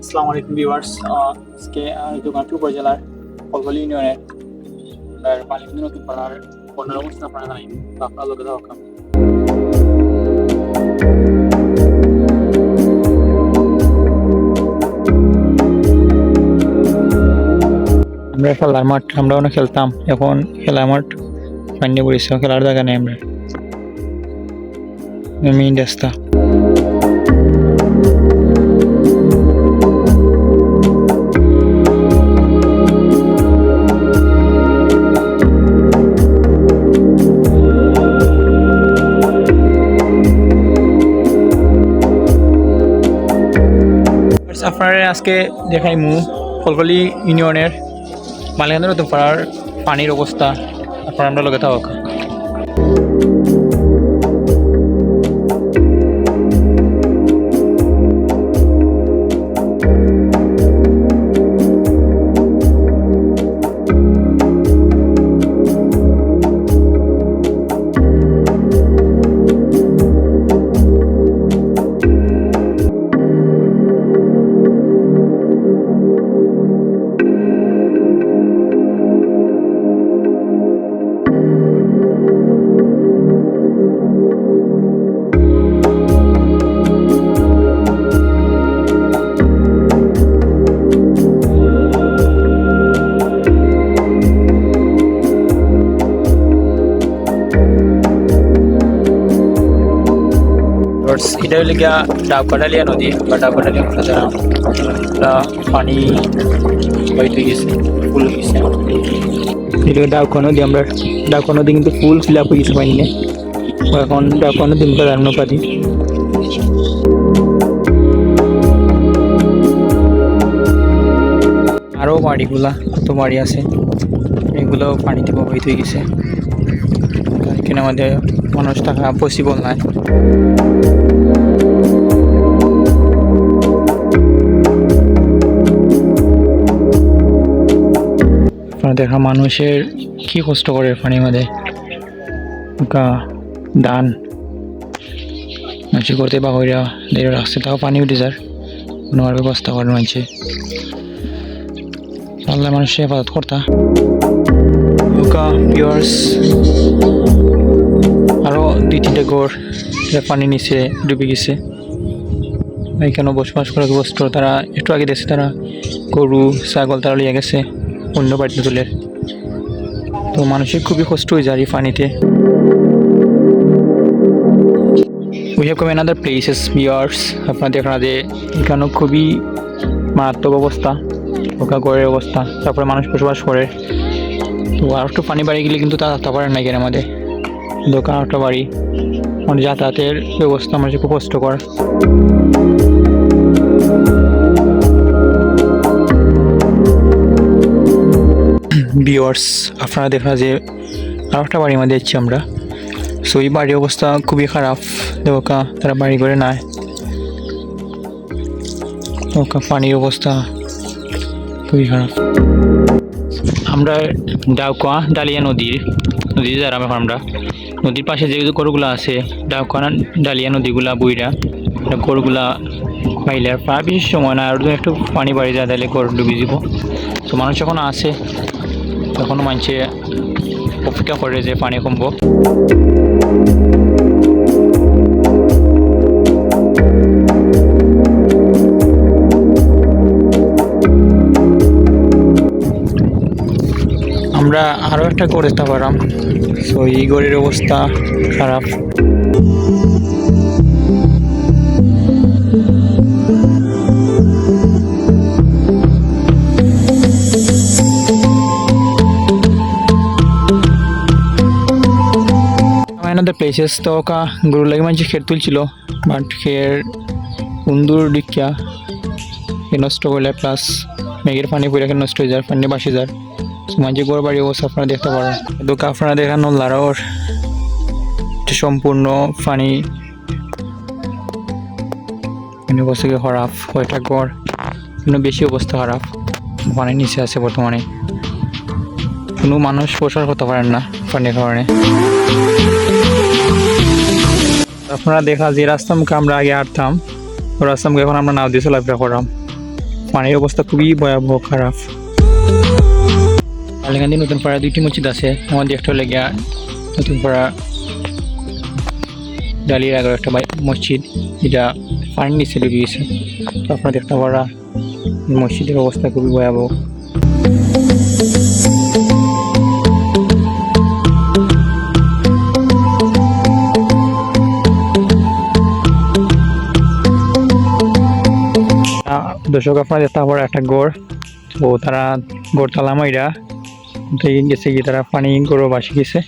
আসসালামু আলাইকুম ভিউয়ার্স, আজকে যোগাযোগ উপজেলার কলকলি ইউনিয়নের মালিকদের নতুন পাড়ার বন্যার অবস্থা আপনারা জানেন, আপনারা লোকে দরকার। আমরা খেলার মাঠ, আমরা অনেক খেলতাম, এখন খেলার মাঠ পানি পড়েছে, খেলার জায়গা নেই। আমরা মেইন রাস্তা আপনারা আজকে দেখাইমু কলকলি ইউনিয়নের মালিকানদের নতুন পাড়ার পানির অবস্থা। আপনারা আমরা লগে থাক। এটা হলে গিয়া ডাবকাটালিয়া নদী বা ডাবকাটালিয়া পানি হয়ে গেছে, ফুল গেছে। এটা ডাবকা নদী, আমরা ডাবকা নদী কিন্তু ফুল ফিল আপ হয়ে গেছে পানি নিয়ে। এখন ডাবকা নদী প্রধান নৌকাদি। আরও বাড়িগুলা কত বাড়ি আছে, এগুলো পানিতে প্রভাবিত হয়ে গেছে। এখানে আমাদের মানুষ থাকা পসিবল নয়। দেখা মানুষের কি কষ্ট করে পানির মধ্যে দান মানুষ করতে বা হইয়া দেড় রাখছে, তাও পানি উঠে যার নেওয়ার ব্যবস্থা করে মানছে। আল্লাহ মানুষের হেফাজত করতা। আরো 2-3টা ঘর পানির নিচে ডুবে গেছে। এখানে বসবাস করার কষ্ট। তারা একটু আগে দেখছে, তারা গরু ছাগল তারা লিয়ে গেছে অন্য বাড়িতে তুলে। তো মানুষের খুবই কষ্ট হয়ে যায় এই পানিতে। We have come another places viewers, আপনারা দেখেন যে এখানে খুবই মারাত্মক অবস্থা, ওকা ঘরের অবস্থা। তারপরে মানুষ বসবাস করে। তো আর একটু পানি বাড়ি গেলে কিন্তু তা থাকতে পারে না এখানে আমাদের দোকান একটা বাড়ি, মানে যাতায়াতের ব্যবস্থা আমার খুব কষ্টকর। ভিউয়ার্স, আপনারা দেখা যে আর একটা বাড়ির মধ্যে যাচ্ছি আমরা। সো এই বাড়ির অবস্থা খুবই খারাপ। দেখা তারা বাড়ি করে নাই, পানির অবস্থা খুবই খারাপ। আমরা ডাউকা ডালিয়া নদীতে যারা আমরা নদীর পাশে যে গরুগুলো আছে, ডাউকা ডালিয়া নদীগুলা বইরা গরুগুলা পাইলে আর প্রায় বেশি সময় না, আর একটু পানি বাড়ি যায় তাহলে গরু ডুবে যাব। তো মানুষ যখন আসে তখনও মানুষে অপেক্ষা করে যে পানি কমবো। আমরা আরও একটা গড় দেখতে পারলাম। সো এই গড়ের অবস্থা খারাপ। another places তো ওকা গরু লাগে মানুষ খের তুলছিল, বাট খের বন্ধুর দিকা নষ্ট করলে প্লাস মেঘের পানি পড়ে নষ্ট হয়ে যায়, পানি বাসে যায়। মাঝে গড় বাড়ি অবস্থা আপনারা দেখতে পারেন। কিন্তু আপনারা দেখানো লাড়াওর সম্পূর্ণ পানি পানি অবস্থা কি খারাপ, কয়টা ঘর কিন্তু বেশি অবস্থা খারাপ, পানির নিচে আছে বর্তমানে, কোনো মানুষ প্রসার করতে পারেন না পানির কারণে। আপনারা দেখা যে রাস্তা মুখে আমরা আগে হাঁটতাম, ওই রাস্তা মুখে এখন আমরা নাও দিয়ে চলাফেরা করলাম, পানির অবস্থা খুবই ভয়াবহ খারাপ। আর এখানে নতুন পাড়া 2টি মসজিদ আছে, আমাদের একটা হলে গিয়া নতুন পাড়া ডালিয়ার আগে একটা মসজিদ, এটা পানির নিচে ডুবে গেছে। তো আপনারা দেখতে পারা মসজিদের অবস্থা খুবই ভয়াবহ। দর্শক আপনারা দেখতে পারা একটা গড়, তো তারা গড় তালা মাইরা গেছে কি, তারা পানি গড় বাসি গেছে।